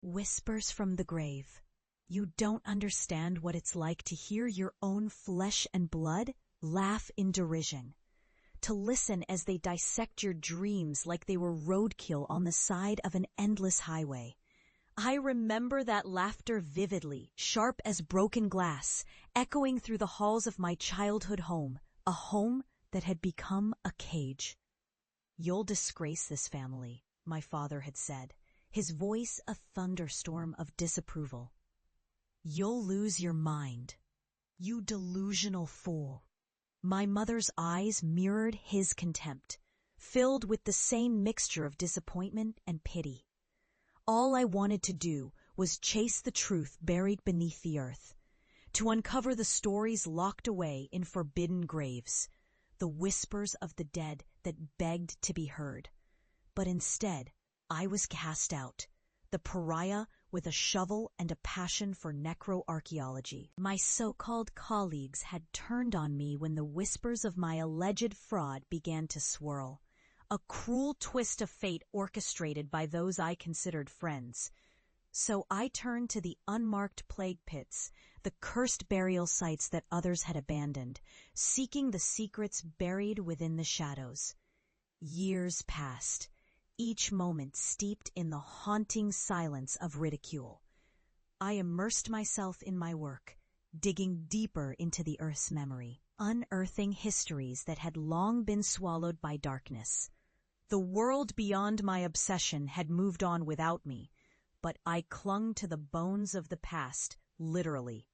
Whispers from the grave. You don't understand what it's like to hear your own flesh and blood laugh in derision, to listen as they dissect your dreams like they were roadkill on the side of an endless highway. I remember that laughter vividly, sharp as broken glass, echoing through the halls of my childhood home, a home that had become a cage. "You'll disgrace this family," my father had said, his voice a thunderstorm of disapproval. "You'll lose your mind. You delusional fool." My mother's eyes mirrored his contempt, filled with the same mixture of disappointment and pity. All I wanted to do was chase the truth buried beneath the earth, to uncover the stories locked away in forbidden graves, the whispers of the dead that begged to be heard. But instead, I was cast out, the pariah with a shovel and a passion for necro-archaeology. My so-called colleagues had turned on me when the whispers of my alleged fraud began to swirl, a cruel twist of fate orchestrated by those I considered friends. So I turned to the unmarked plague pits, the cursed burial sites that others had abandoned, seeking the secrets buried within the shadows. Years passed, each moment steeped in the haunting silence of ridicule. I immersed myself in my work, digging deeper into the earth's memory, unearthing histories that had long been swallowed by darkness. The world beyond my obsession had moved on without me, but I clung to the bones of the past, literally.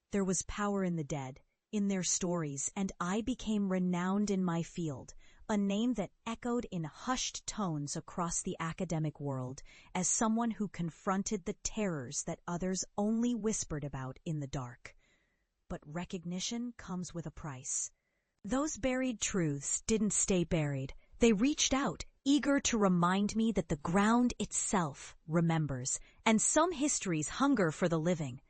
There was power in the dead, in their stories, and I became renowned in my field, a name that echoed in hushed tones across the academic world as someone who confronted the terrors that others only whispered about in the dark. But recognition comes with a price. Those buried truths didn't stay buried. They reached out, eager to remind me that the ground itself remembers, and some histories hunger for the living.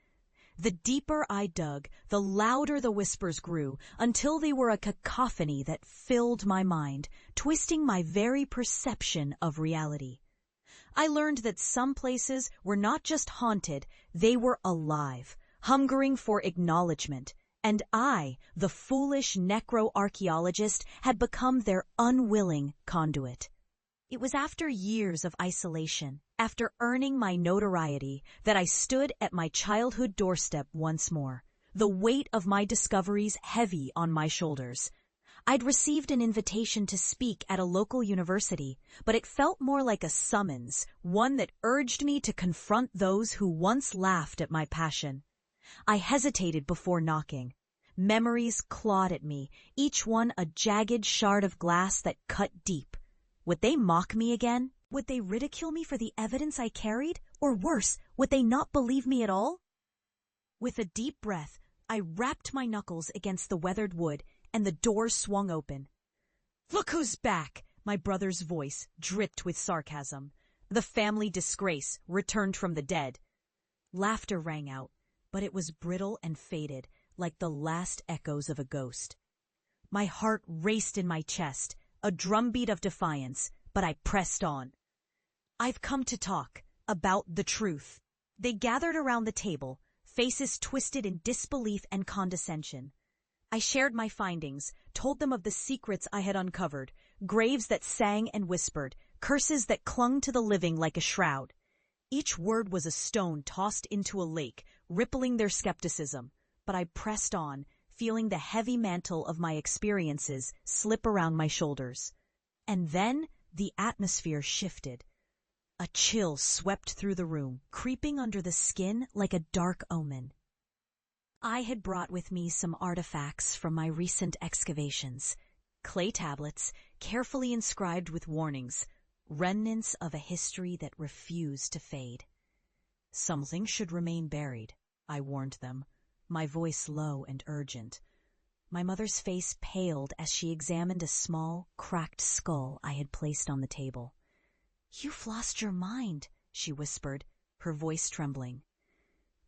The deeper I dug, the louder the whispers grew, until they were a cacophony that filled my mind, twisting my very perception of reality. I learned that some places were not just haunted, they were alive, hungering for acknowledgement, and I, the foolish necro-archaeologist, had become their unwilling conduit. It was after years of isolation, after earning my notoriety, that I stood at my childhood doorstep once more, the weight of my discoveries heavy on my shoulders. I'd received an invitation to speak at a local university, but it felt more like a summons, one that urged me to confront those who once laughed at my passion. I hesitated before knocking. Memories clawed at me, each one a jagged shard of glass that cut deep. Would they mock me again? Would they ridicule me for the evidence I carried? Or worse, would they not believe me at all? With a deep breath, I rapped my knuckles against the weathered wood, and the door swung open. "Look who's back!" My brother's voice dripped with sarcasm. The family disgrace returned from the dead. Laughter rang out, but it was brittle and faded, like the last echoes of a ghost. My heart raced in my chest, a drumbeat of defiance, but I pressed on. "I've come to talk about the truth." They gathered around the table, faces twisted in disbelief and condescension. I shared my findings, told them of the secrets I had uncovered, graves that sang and whispered, curses that clung to the living like a shroud. Each word was a stone tossed into a lake, rippling their skepticism, but I pressed on, feeling the heavy mantle of my experiences slip around my shoulders. And then the atmosphere shifted. A chill swept through the room, creeping under the skin like a dark omen. I had brought with me some artifacts from my recent excavations, clay tablets carefully inscribed with warnings, remnants of a history that refused to fade. "Something should remain buried," I warned them, my voice low and urgent. My mother's face paled as she examined a small, cracked skull I had placed on the table. "You've lost your mind," she whispered, her voice trembling.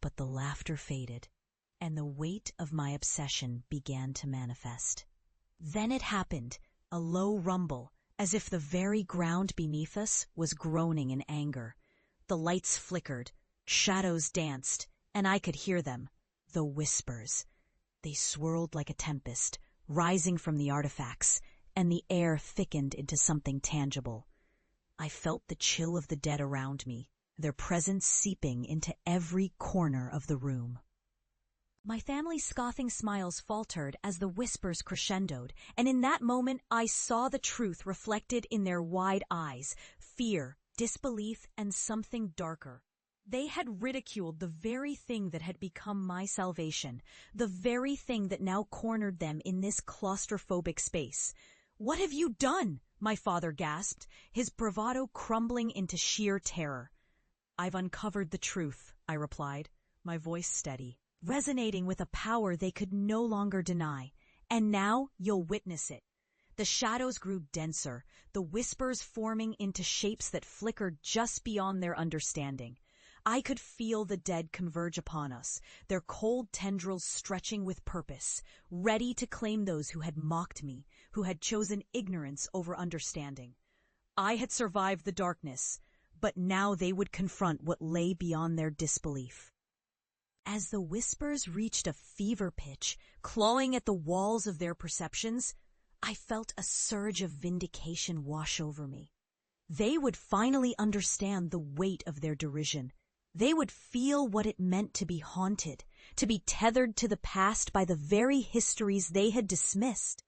But the laughter faded, and the weight of my obsession began to manifest. Then it happened, a low rumble, as if the very ground beneath us was groaning in anger. The lights flickered, Shadows danced, and I could hear them. The whispers. They swirled like a tempest, rising from the artifacts, and the air thickened into something tangible. I felt the chill of the dead around me, their presence seeping into every corner of the room. My family's scoffing smiles faltered as the whispers crescendoed, and in that moment I saw the truth reflected in their wide eyes, fear, disbelief, and something darker. They had ridiculed the very thing that had become my salvation, the very thing that now cornered them in this claustrophobic space. "What have you done?" my father gasped, his bravado crumbling into sheer terror. "I've uncovered the truth," I replied, my voice steady, resonating with a power they could no longer deny. "And now you'll witness it." The shadows grew denser, the whispers forming into shapes that flickered just beyond their understanding. I could feel the dead converge upon us, their cold tendrils stretching with purpose, ready to claim those who had mocked me, who had chosen ignorance over understanding. I had survived the darkness, but now they would confront what lay beyond their disbelief. As the whispers reached a fever pitch, clawing at the walls of their perceptions, I felt a surge of vindication wash over me. They would finally understand the weight of their derision. They would feel what it meant to be haunted, to be tethered to the past by the very histories they had dismissed.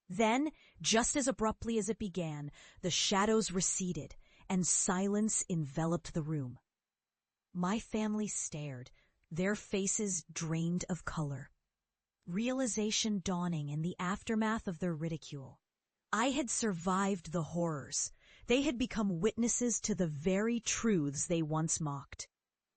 Then, just as abruptly as it began, the shadows receded, and silence enveloped the room. My family stared, their faces drained of color. Realization dawning in the aftermath of their ridicule. I had survived the horrors. They had become witnesses to the very truths they once mocked.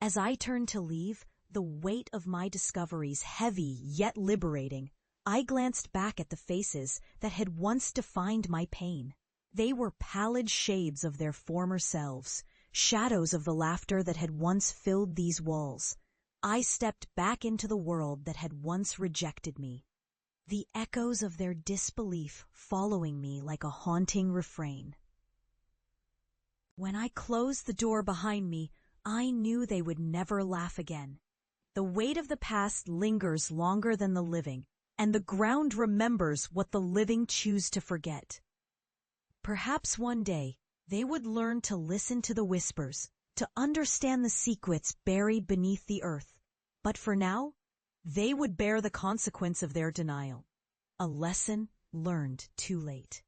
As I turned to leave, the weight of my discoveries heavy yet liberating, I glanced back at the faces that had once defined my pain. They were pallid shades of their former selves, shadows of the laughter that had once filled these walls. I stepped back into the world that had once rejected me, the echoes of their disbelief following me like a haunting refrain. When I closed the door behind me, I knew they would never laugh again. The weight of the past lingers longer than the living, and the ground remembers what the living choose to forget. Perhaps one day they would learn to listen to the whispers, to understand the secrets buried beneath the earth. But for now, they would bear the consequence of their denial, a lesson learned too late.